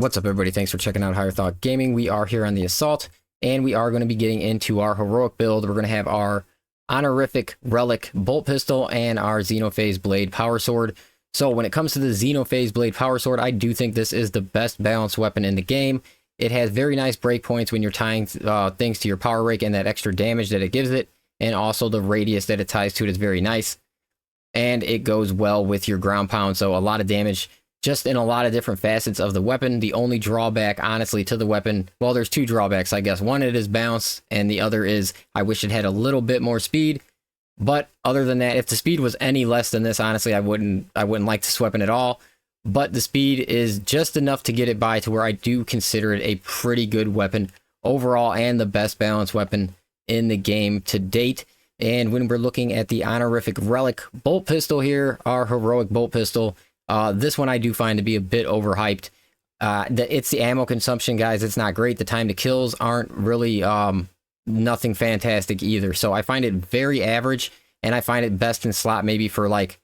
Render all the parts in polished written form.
What's up, everybody? Thanks for checking out Higher Thought Gaming. We are here on the Assault, and we are going to be getting into our heroic build. We're going to have our honorific relic bolt pistol and our Xenophase blade power sword. So when it comes to the Xenophase blade power sword, I do think this is the best balanced weapon in the game. It has very nice breakpoints when you're tying things to your power rake, and that extra damage that it gives it, and also the radius that it ties to it is very nice. And it goes well with your ground pound, so a lot of damage just in a lot of different facets of the weapon. The only drawback, honestly, to the weapon, well, there's two drawbacks, I guess. One, it is bounce, and the other is I wish it had a little bit more speed. But other than that, if the speed was any less than this, honestly, I wouldn't like this weapon at all. But the speed is just enough to get it by to where I do consider it a pretty good weapon overall and the best balanced weapon in the game to date. And when we're looking at the honorific relic bolt pistol here, our heroic bolt pistol, this one I do find to be a bit overhyped. It's the ammo consumption, guys. It's not great. The time to kills aren't really nothing fantastic either. So I find it very average, and I find it best in slot maybe for like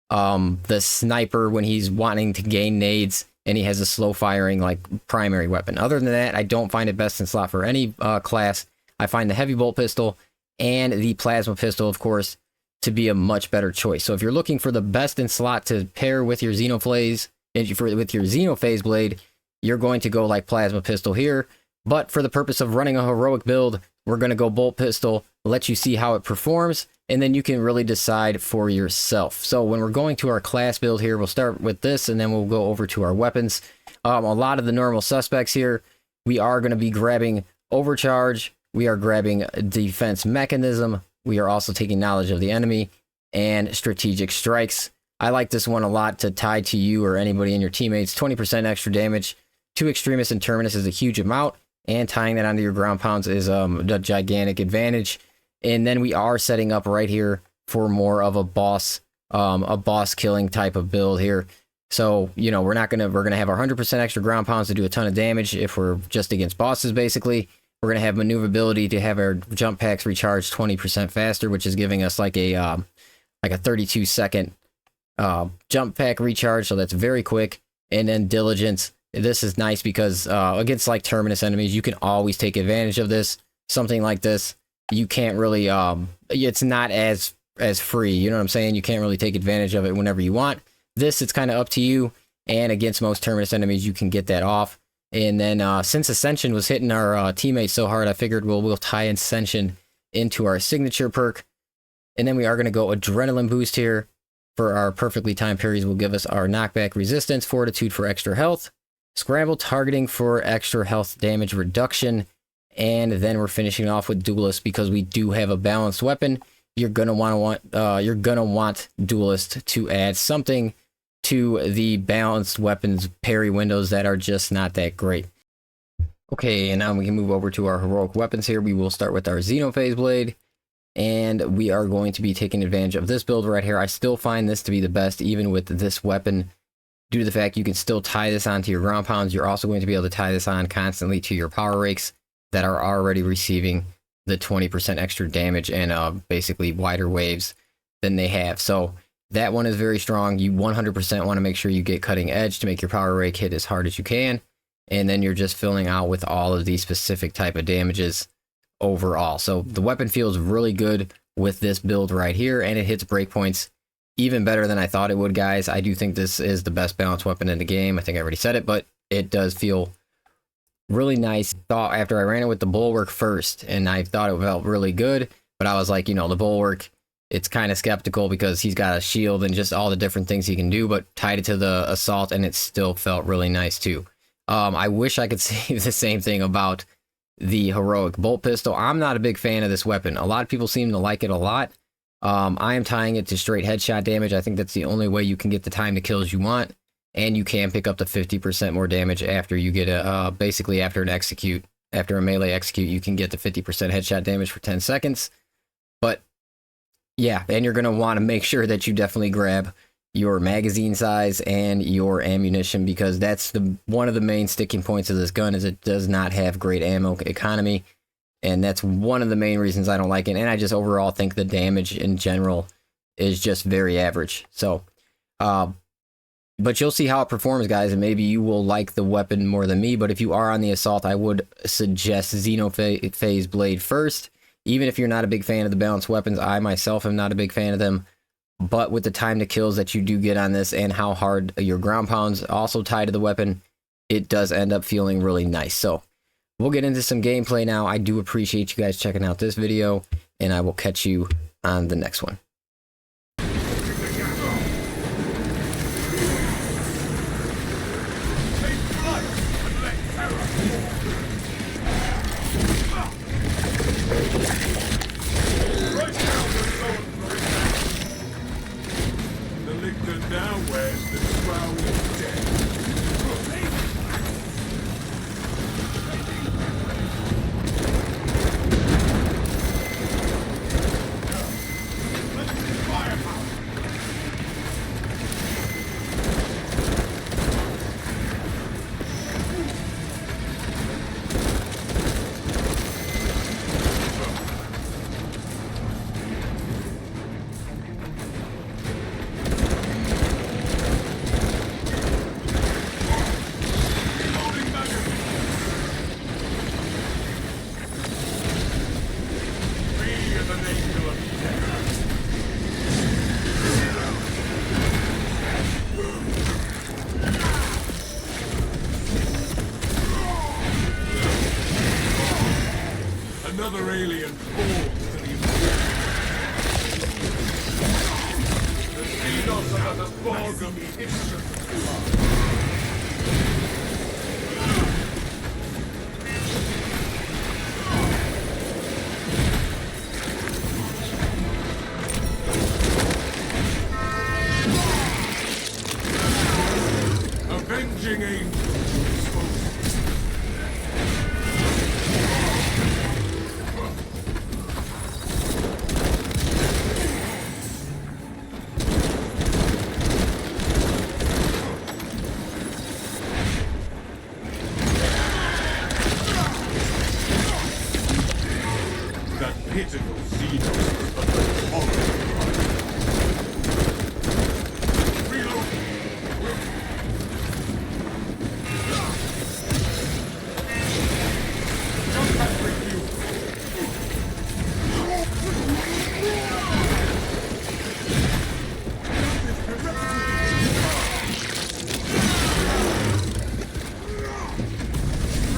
the sniper when he's wanting to gain nades and he has a slow firing like primary weapon. Other than that, I don't find it best in slot for any class. I find the heavy bolt pistol and the plasma pistol, of course, to be a much better choice. So if you're looking for the best in slot to pair with your Xenophase, with your Xenophase blade, you're going to go like plasma pistol here. But for the purpose of running a heroic build, we're going to go bolt pistol, let you see how it performs, and then you can really decide for yourself. So when we're going to our class build here, we'll start with this, and then we'll go over to our weapons. A lot of the normal suspects here, we are going to be grabbing overcharge, we are grabbing defense mechanism, we are also taking knowledge of the enemy, and strategic strikes. I like this one a lot to tie to you or anybody in your teammates. 20% extra damage to Extremis and Terminus is a huge amount, and tying that onto your ground pounds is a gigantic advantage. And then we are setting up right here for more of a boss killing type of build here. So, you know, we're gonna have our 100% extra ground pounds to do a ton of damage if we're just against bosses, basically. We're going to have maneuverability to have our jump packs recharge 20% faster, which is giving us like a 32-second jump pack recharge, so that's very quick. And then diligence. This is nice because against like Terminus enemies, you can always take advantage of this. Something like this, you can't really, it's not as free, you know what I'm saying? You can't really take advantage of it whenever you want. This, it's kind of up to you, and against most Terminus enemies, you can get that off. And then since Ascension was hitting our teammates so hard, I figured we'll tie Ascension into our signature perk. And then we are going to go Adrenaline Boost here for our perfectly timed parries. Will give us our knockback resistance, Fortitude for extra health, Scramble Targeting for extra health damage reduction, and then we're finishing off with Duelist because we do have a balanced weapon. You're gonna want Duelist to add something to the balanced weapons parry windows that are just not that great. Okay, and now we can move over to our heroic weapons here. We will start with our Xenophase blade, and we are going to be taking advantage of this build right here. I still find this to be the best, even with this weapon, due to the fact you can still tie this onto your ground pounds. You're also going to be able to tie this on constantly to your power rakes that are already receiving the 20% extra damage and basically wider waves than they have. So that one is very strong. You 100% want to make sure you get cutting edge to make your power rake hit as hard as you can. And then you're just filling out with all of these specific type of damages overall. So the weapon feels really good with this build right here, and it hits breakpoints even better than I thought it would, guys. I do think this is the best balanced weapon in the game. I think I already said it, but it does feel really nice. Thought after I ran it with the bulwark first, and I thought it felt really good, but I was like, you know, the bulwark, it's kind of skeptical because he's got a shield and just all the different things he can do, but tied it to the assault, and it still felt really nice too. I wish I could say the same thing about the heroic bolt pistol. I'm not a big fan of this weapon. A lot of people seem to like it a lot. I am tying it to straight headshot damage. I think that's the only way you can get the time to kills you want, and you can pick up the 50% more damage after you get basically after a melee execute, you can get the 50% headshot damage for 10 seconds. But yeah, and you're going to want to make sure that you definitely grab your magazine size and your ammunition, because that's one of the main sticking points of this gun is it does not have great ammo economy. And that's one of the main reasons I don't like it. And I just overall think the damage in general is just very average. So But you'll see how it performs, guys, and maybe you will like the weapon more than me. But if you are on the assault, I would suggest Xenophase Blade first. Even if you're not a big fan of the balanced weapons, I myself am not a big fan of them. But with the time to kills that you do get on this and how hard your ground pounds also tie to the weapon, it does end up feeling really nice. So we'll get into some gameplay now. I do appreciate you guys checking out this video, and I will catch you on the next one. Now wears the crown of death. Another alien falls to the The Xenos are the fog of history. Avenging angels. Pitiful Xenos, but the horror. Reload! Contact with you!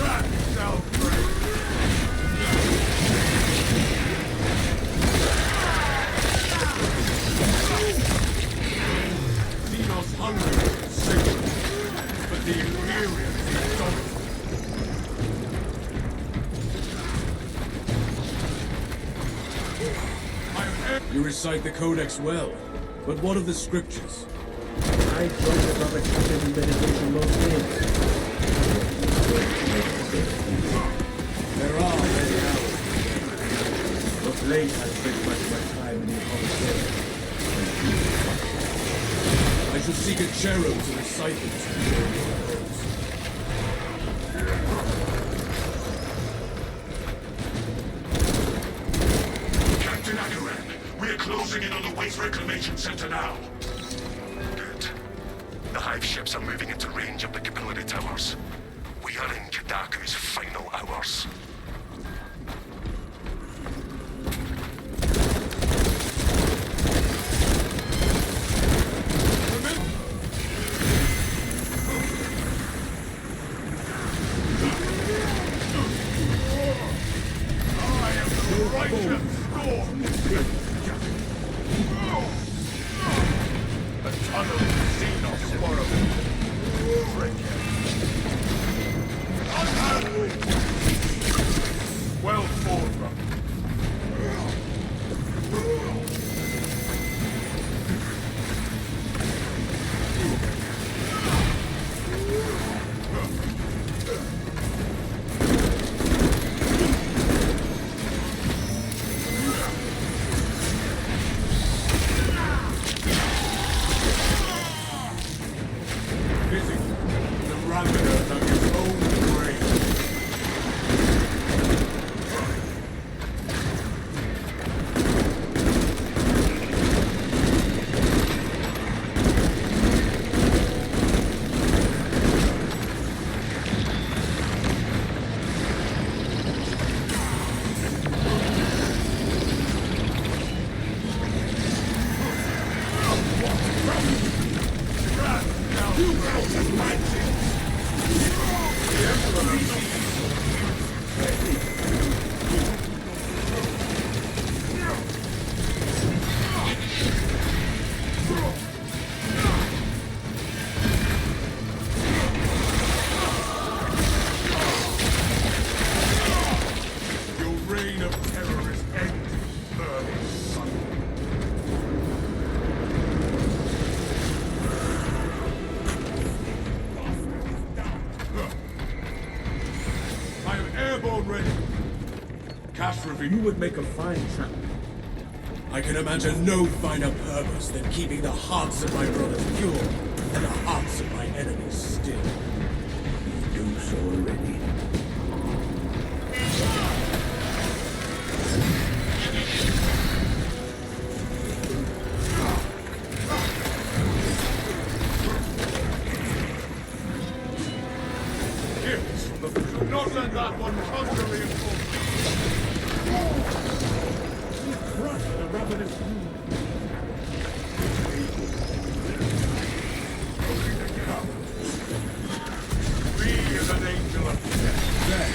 Rat shall break! But the Imperium is dominant. You recite the Codex well, but what of the scriptures? I focus on the content and meditation most days. There are many hours. Of late, I spent much of my time in the conversation. I shall seek a cherub to recite them to you. Captain Akaran, we are closing in on the Waste Reclamation Center now. Good. The Hive ships are moving into range of the capillary towers. We are in Kadaku's final hours. A ton of Xenos borrowed. Trick him. Your reign of terror is ended, early son. I am airborne ready. Cash You would make a fine champion. I can imagine no finer purpose than keeping the hearts of my brothers pure and the hearts of my enemies still. You do so already. Gifts from the... Do not let that one come to reinforce. Crush the ravenous Be as an angel of death.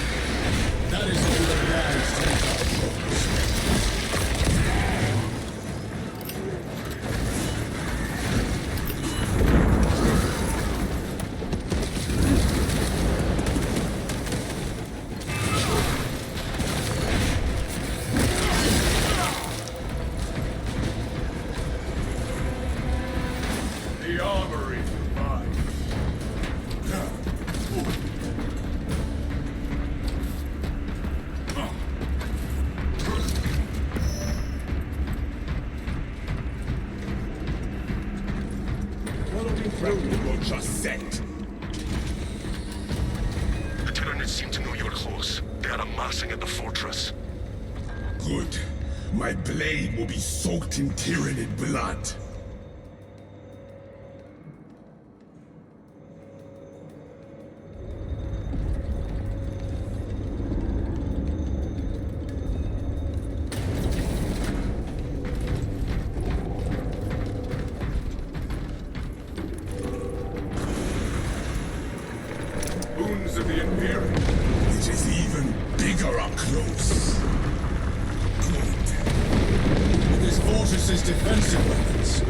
That is all that lies to our cause. The armory is mine. The Tyranids seem to know you're close. They are amassing at the fortress. Good. My blade will be soaked in Tyranid blood. Boons of the Imperium. It is even bigger up close. Good. With this fortress's defensive weapons,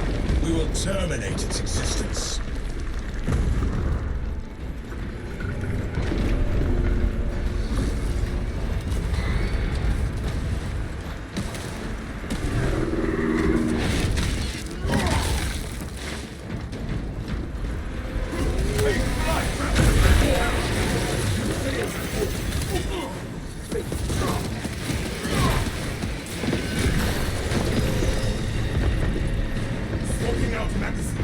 we will terminate its existence. Smoking out magazine.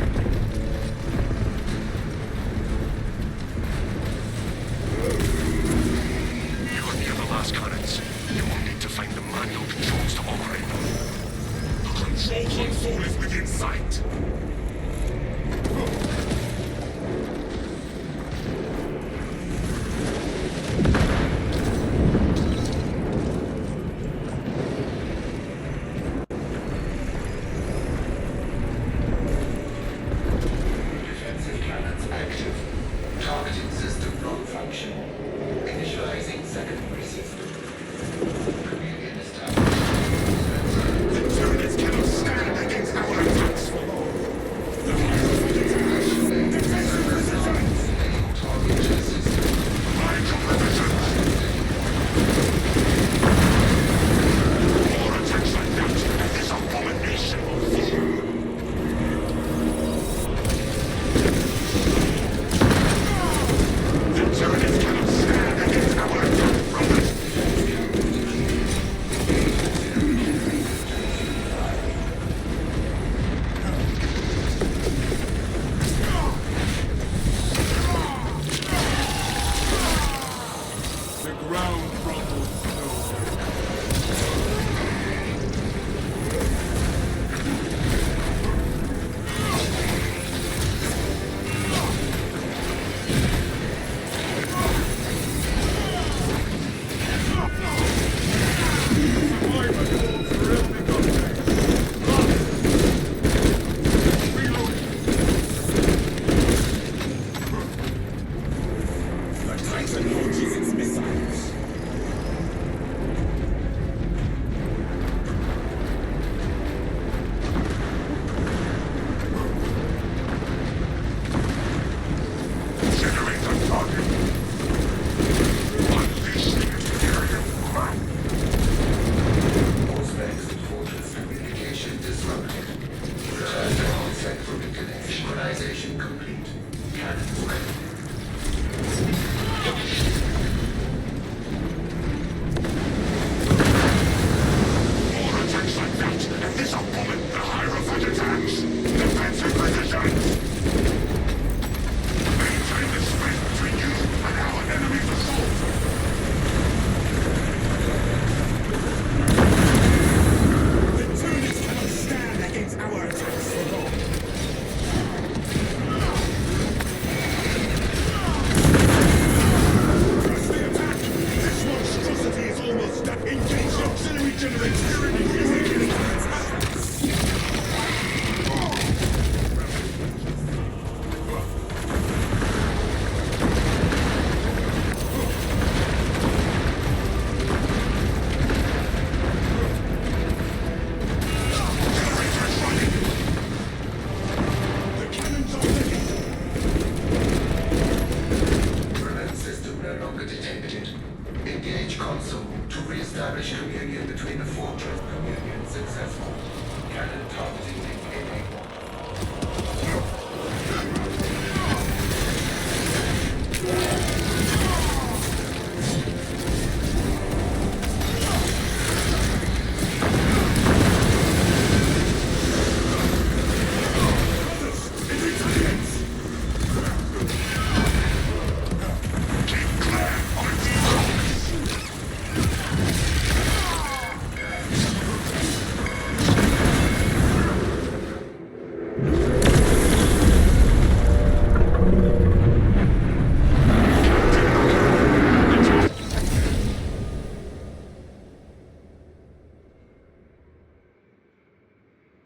You are near the last cannons. You will need to find the manual controls to operate them. The control console is within sight. Defensive cannons active. Targeting system non-functional. Initializing secondary system. Communion established. The Tyranids cannot stand against our attacks for long. Target system. Mind your position. More attacks like that, and this abomination will fall. The Tyranids cannot stand against our attack from this. The ground rumbles slowly. The Titan launches its console to re-establish communion between the fortress. Communion successful. Cannon targeting